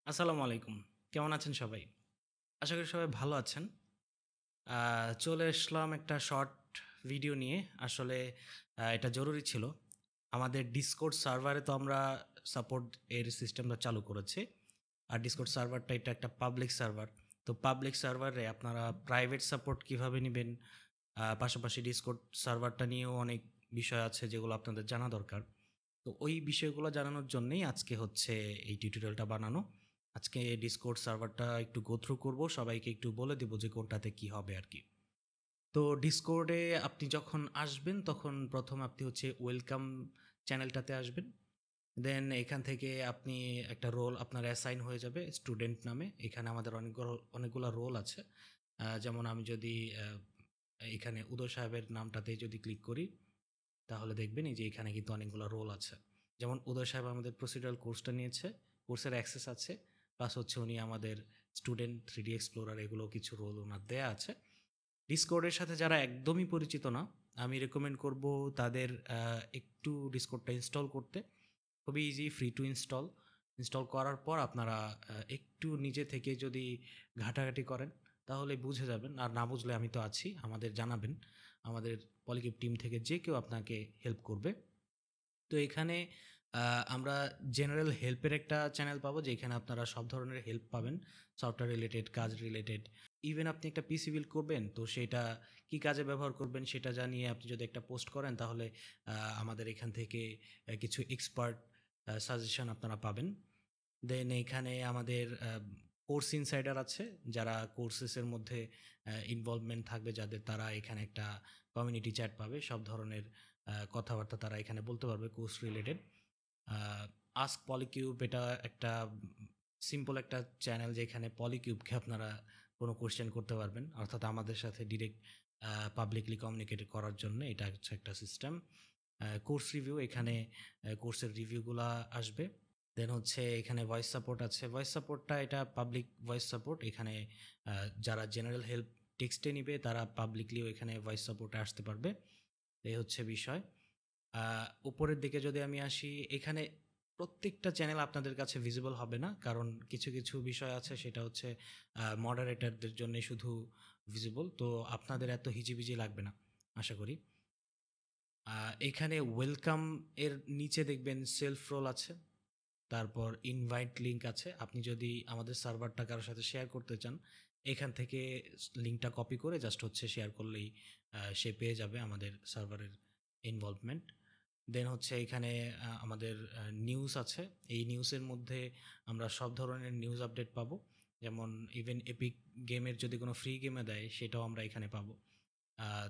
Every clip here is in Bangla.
আসসালামু আলাইকুম। কেমন আছেন সবাই? আশা করি সবাই ভালো আছেন। চলে আসলাম একটা শর্ট ভিডিও নিয়ে। আসলে এটা জরুরি ছিল। আমাদের Discord সার্ভারে তো আমরা সাপোর্ট এর সিস্টেমটা চালু করেছি। আর Discord সার্ভারটা এটা একটা পাবলিক সার্ভার। তো পাবলিক সার্ভারে আপনারা প্রাইভেট সাপোর্ট কিভাবে নিবেন? পাশাপাশি Discord সার্ভারটা নিয়েও অনেক বিষয় আছে যেগুলো আপনাদের জানা দরকার। তো ওই বিষয়গুলো জানানোর জন্যই আজকে হচ্ছে এই টিউটোরিয়ালটা বানানো। আজকে ডিসকর্ড সার্ভারটা একটু গো থ্রু করবো, সবাইকে একটু বলে দেবো যে কোনটাতে কি হবে আর কি। তো ডিসকর্ডে আপনি যখন আসবেন তখন প্রথম আপনি হচ্ছে ওয়েলকাম চ্যানেলটাতে আসবেন। দেন এখান থেকে আপনি একটা রোল আপনার অ্যাসাইন হয়ে যাবে স্টুডেন্ট নামে। এখানে আমাদের অনেকগুলো রোল আছে। যেমন আমি যদি এখানে উদয় সাহেবের নামটাতে যদি ক্লিক করি, তাহলে দেখবেন এই যে এখানে কিন্তু অনেকগুলো রোল আছে। যেমন উদয় সাহেব আমাদের প্রসিডিউরাল কোর্সটা নিয়েছে, কোর্সের অ্যাক্সেস আছে, প্লাস হচ্ছে উনি আমাদের স্টুডেন্ট 3D এক্সপ্লোরার এগুলো কিছু রোল ওনার দেয়া আছে। ডিসকর্ডের সাথে যারা একদমই পরিচিত না, আমি রেকমেন্ড করব তাদের একটু ডিসকর্ডটা ইনস্টল করতে। খুবই easy, free to install. Install করার পর আপনারা একটু নিজে থেকে যদি ঘাটাঘাটি করেন তাহলে বুঝে যাবেন। আর না বুঝলে আমি তো আছি, আমাদের জানাবেন। আমাদের পলিকিউব টিম থেকে যে কেউ আপনাকে হেল্প করবে। তো এখানে আমরা জেনারেল হেল্পের একটা চ্যানেল পাবো যেখানে আপনারা সব ধরনের হেল্প পাবেন, সফটওয়্যার রিলেটেড, কাজ রিলেটেড। ইভেন আপনি একটা পিসি বিল্ড করবেন, তো সেটা কি কাজে ব্যবহার করবেন সেটা জানিয়ে আপনি যদি একটা পোস্ট করেন তাহলে আমাদের এখান থেকে কিছু এক্সপার্ট সাজেশন আপনারা পাবেন। দেন এখানে আমাদের কোর্স ইনসাইডার আছে, যারা কোর্সেসের মধ্যে ইনভলভমেন্ট থাকবে যাদের, তারা এখানে একটা কমিউনিটি চ্যাট পাবে। সব ধরনের কথাবার্তা তারা এখানে বলতে পারবে কোর্স রিলেটেড। আস্ক পলিকিউব এটা একটা সিম্পল একটা চ্যানেল যেখানে পলিকিউবকে আপনারা কোনো কোয়েশ্চেন করতে পারবেন, অর্থাৎ আমাদের সাথে ডিরেক্ট পাবলিকলি কমিউনিকেট করার জন্য এটা হচ্ছে একটা সিস্টেম। কোর্স রিভিউ, এখানে কোর্সের রিভিউগুলা আসবে। দেন হচ্ছে এখানে ভয়েস সাপোর্ট আছে। ভয়েস সাপোর্টটা এটা পাবলিক ভয়েস সাপোর্ট। এখানে যারা জেনারেল হেল্প টেক্সটে নিবে তারা পাবলিকলিও এখানে ভয়েস সাপোর্টে আসতে পারবে। এই হচ্ছে বিষয়। উপরের দিকে যদি আমি আসি, এখানে প্রত্যেকটা চ্যানেল আপনাদের কাছে ভিজিবল হবে না, কারণ কিছু কিছু বিষয় আছে সেটা হচ্ছে মডারেটরদের জন্য শুধু ভিজিবল। তো আপনাদের এত হিজিবিজি লাগবে না আশা করি। এখানে ওয়েলকাম এর নিচে দেখবেন সেলফ রোল আছে, তারপর ইনভাইট লিঙ্ক আছে। আপনি যদি আমাদের সার্ভারটা কারোর সাথে শেয়ার করতে চান, এখান থেকে লিঙ্কটা কপি করে জাস্ট হচ্ছে শেয়ার করলেই সে পেয়ে যাবে আমাদের সার্ভারের ইনভলভমেন্ট। দেন হচ্ছে এখানে আমাদের নিউজ আছে। এই নিউজের মধ্যে আমরা সব ধরনের নিউজ আপডেট পাবো। যেমন ইভেন এপিক গেমের যদি কোনো ফ্রি গেমে দেয় সেটাও আমরা এখানে পাবো।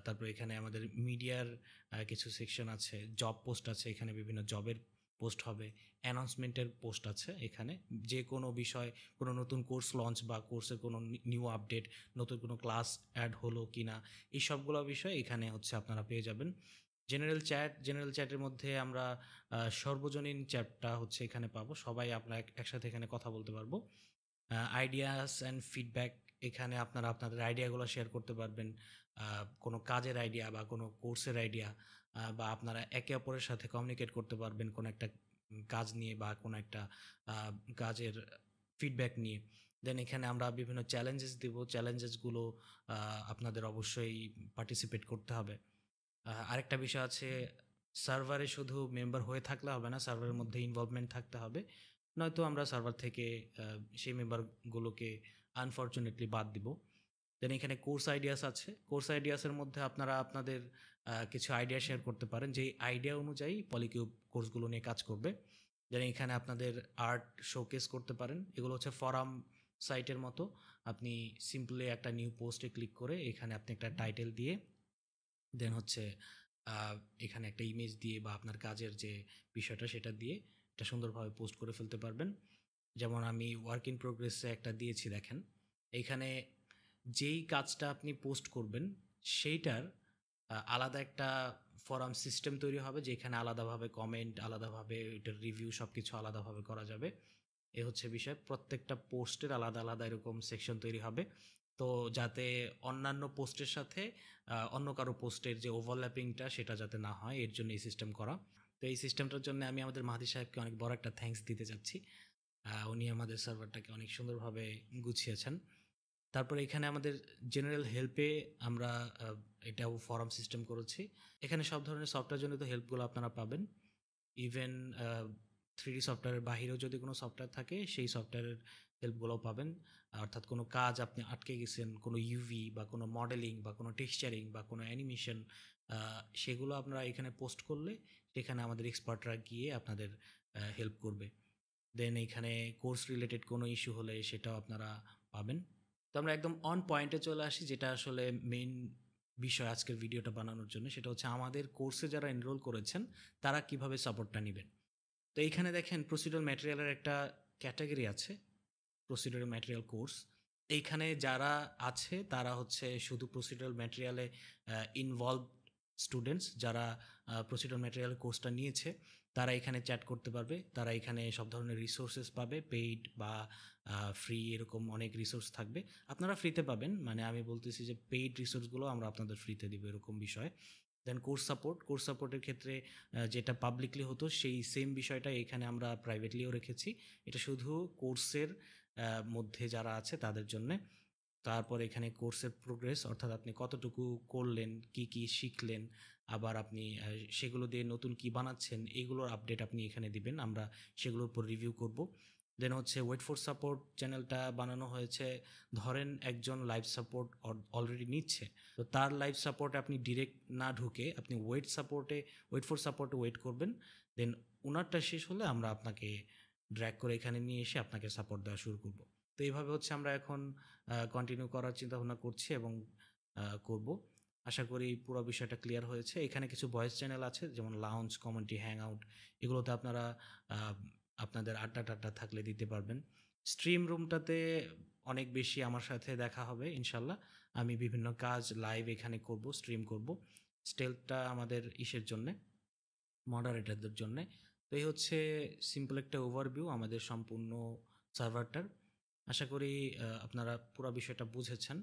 তারপর এখানে আমাদের মিডিয়ার কিছু সেকশন আছে, জব পোস্ট আছে, এখানে বিভিন্ন জবের পোস্ট হবে, অ্যানাউন্সমেন্টের পোস্ট আছে এখানে। যে কোনো বিষয়, কোনো নতুন কোর্স লঞ্চ বা কোর্সের কোনো নিউ আপডেট, নতুন কোনো ক্লাস অ্যাড হলো কি না, এই সবগুলো বিষয় এখানে হচ্ছে আপনারা পেয়ে যাবেন। জেনারেল চ্যাটের মধ্যে আমরা সর্বজনীন চ্যাটটা হচ্ছে এখানে পাবো। সবাই আমরা একসাথে এখানে কথা বলতে পারবো। আইডিয়াস অ্যান্ড ফিডব্যাক, এখানে আপনারা আপনাদের আইডিয়াগুলো শেয়ার করতে পারবেন। কোনো কাজের আইডিয়া বা কোনো কোর্সের আইডিয়া, বা আপনারা একে অপরের সাথে কমিউনিকেট করতে পারবেন কোনো একটা কাজ নিয়ে বা কোনো একটা আ কাজের ফিডব্যাক নিয়ে। দেন এখানে আমরা বিভিন্ন চ্যালেঞ্জেস দিব। চ্যালেঞ্জেসগুলো আ আপনাদের অবশ্যই পার্টিসিপেট করতে হবে। আরেকটা বিষয় আছে, সার্ভারে শুধু মেম্বার হয়ে থাকলে হবে না, সার্ভারের মধ্যে ইনভলভমেন্ট থাকতে হবে। নয়তো আমরা সার্ভার থেকে সেই মেম্বারগুলোকে আনফরচুনেটলি বাদ দিব। দেন এখানে কোর্স আইডিয়াস আছে। কোর্স আইডিয়াসের মধ্যে আপনারা আপনাদের কিছু আইডিয়া শেয়ার করতে পারেন, যেই আইডিয়া অনুযায়ী পলিকিউব কোর্সগুলো নিয়ে কাজ করবে। দেন এখানে আপনাদের আর্ট শোকেস করতে পারেন। এগুলো হচ্ছে ফরাম সাইটের মতো। আপনি সিম্পলি একটা নিউ পোস্টে ক্লিক করে এখানে আপনি একটা টাইটেল দিয়ে, দেন হচ্ছে আ এখানে একটা ইমেজ দিয়ে বা আপনার কাজের যে বিষয়টা সেটা দিয়ে এটা সুন্দরভাবে পোস্ট করে ফেলতে পারবেন। যেমন আমি ওয়ার্ক ইন প্রোগ্রেসে একটা দিয়েছি দেখেন। এইখানে যেই কাজটা আপনি পোস্ট করবেন সেইটার আলাদা একটা ফরাম সিস্টেম তৈরি হবে, যেখানে আলাদাভাবে কমেন্ট, আলাদাভাবে এটার রিভিউ সবকিছু আলাদাভাবে করা যাবে। এ হচ্ছে বিষয়। প্রত্যেকটা পোস্টের আলাদা, আলাদা এরকম সেকশন তৈরি হবে। তো যাতে অন্যান্য পোস্টের সাথে অন্য কারো পোস্টের যে ওভারল্যাপিংটা সেটা যাতে না হয়, এর জন্য এই সিস্টেম করা। তো এই সিস্টেমটার জন্য আমি আমাদের মাহাদি সাহেবকে অনেক বড় একটা থ্যাংকস দিতে চাচ্ছি। উনি আমাদের সার্ভারটাকে অনেক সুন্দরভাবে গুছিয়েছেন। তারপরে এখানে আমাদের জেনারেল হেল্পে আমরা এটাও ফরাম সিস্টেম করেছি। এখানে সব ধরনের সফটওয়্যারজনিত হেল্পগুলো আপনারা পাবেন। ইভেন 3D সফটওয়্যারের বাহিরেও যদি কোনো সফটওয়্যার থাকে সেই সফটওয়্যারের হেল্পগুলোও পাবেন। অর্থাৎ কোনো কাজ আপনি আটকে গেছেন, কোনো ইউভি বা কোনো মডেলিং বা কোনো টেক্সচারিং বা কোনো অ্যানিমেশন, সেগুলো আপনারা এখানে পোস্ট করলে সেখানে আমাদের এক্সপার্টরা গিয়ে আপনাদের হেল্প করবে। দেন এখানে কোর্স রিলেটেড কোনো ইস্যু হলে সেটাও আপনারা পাবেন। তো আমরা একদম অন পয়েন্টে চলে আসি, যেটা আসলে মেইন বিষয় আজকের ভিডিওটা বানানোর জন্য। সেটা হচ্ছে আমাদের কোর্সে যারা এনরোল করেছেন তারা কিভাবে সাপোর্টটা নেবেন। তো এইখানে দেখেন প্রসিডিউরাল ম্যাটেরিয়ালের একটা ক্যাটাগরি আছে, প্রসিডিউরাল ম্যাটেরিয়াল কোর্স। এইখানে যারা আছে তারা হচ্ছে শুধু প্রসিডিউরাল ম্যাটেরিয়ালে ইনভলভ স্টুডেন্টস, যারা প্রসিডিউরাল ম্যাটেরিয়াল কোর্সটা নিয়েছে তারা এখানে চ্যাট করতে পারবে। তারা এখানে সব ধরনের রিসোর্সেস পাবে, পেইড বা ফ্রি, এরকম অনেক রিসোর্স থাকবে। আপনারা ফ্রিতে পাবেন, মানে আমি বলতেছি যে পেইড রিসোর্সগুলো আমরা আপনাদের ফ্রিতে দিব, এরকম বিষয়। দেন কোর্স সাপোর্টের ক্ষেত্রে যেটা পাবলিকলি হতো সেই সেম বিষয়টা এখানে আমরা প্রাইভেটলিও রেখেছি। এটা শুধু কোর্সের মধ্যে যারা আছে তাদের জন্যে। তারপর এখানে কোর্সের প্রোগ্রেস, অর্থাৎ আপনি কতটুকু করলেন, কি কি শিখলেন, আবার আপনি সেগুলো দিয়ে নতুন কি বানাচ্ছেন, এগুলোর আপডেট আপনি এখানে দিবেন, আমরা সেগুলোর উপর রিভিউ করব। দেন হচ্ছে ওয়েট ফর সাপোর্ট চ্যানেলটা বানানো হয়েছে। ধরেন একজন লাইভ সাপোর্ট অলরেডি নিচ্ছে, তো তার লাইভ সাপোর্টে আপনি ডিরেক্ট না ঢুকে আপনি ওয়েট ফর সাপোর্টে ওয়েট করবেন। দেন ওনারটা শেষ হলে আমরা আপনাকে ড্র্যাগ করে এখানে নিয়ে এসে আপনাকে সাপোর্ট দেওয়া শুরু করব। তো এইভাবে হচ্ছে আমরা এখন কন্টিনিউ করার চিন্তাভাবনা করছি এবং করব। আশা করি পুরো বিষয়টা ক্লিয়ার হয়েছে। এখানে কিছু ভয়েস চ্যানেল আছে, যেমন লাউঞ্জ, কমিউনিটি, হ্যাংআউট, এগুলোতে আপনারা আপনাদের আড্ডা-টাড্ডা থাকলে দিতে পারবেন। স্ট্রিম রুমটাতে অনেক বেশি আমার সাথে দেখা হবে ইনশাল্লাহ। আমি বিভিন্ন কাজ লাইভ এখানে করব, স্ট্রিম করব। স্টেলথটা আমাদের ইসের জন্যে, মডারেটরদের জন্যে। তো এই হচ্ছে সিম্পল একটা ওভারভিউ আমাদের সম্পূর্ণ সার্ভারটার। আশা করি আপনারা পুরো বিষয়টা বুঝেছেন।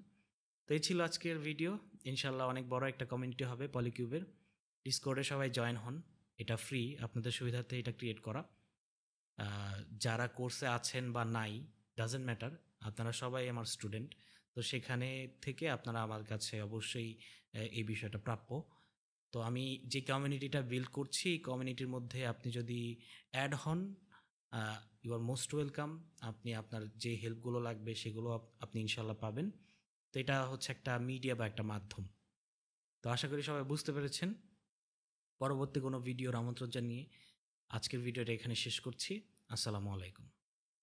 তো এই ছিল আজকের ভিডিও। ইনশাল্লাহ অনেক বড় একটা কমিউনিটি হবে পলিকিউবের। ডিসকর্ডে সবাই জয়েন হন, এটা ফ্রি, আপনাদের সুবিধার্থে এটা ক্রিয়েট করা। যারা কোর্সে আছেন বা নাই, ডাজেন্ট ম্যাটার, আপনারা সবাই আমার স্টুডেন্ট। তো সেখানে থেকে আপনারা আমার কাছে অবশ্যই এই বিষয়টা প্রাপ্য। তো আমি যে কমিউনিটিটা বিল্ড করছি, এই কমিউনিটির মধ্যে আপনি যদি অ্যাড হন, ইউ আর মোস্ট ওয়েলকাম। আপনি আপনার যে হেল্পগুলো লাগবে সেগুলো আপনি ইনশাল্লাহ পাবেন। তো এটা হচ্ছে একটা মিডিয়া বা একটা মাধ্যম। তো আশা করি সবাই বুঝতে পেরেছেন। পরবর্তী কোনো ভিডিওর আমন্ত্রণ জানিয়ে আজকের ভিডিওটা এখানে শেষ করছি। আসসালামু আলাইকুম।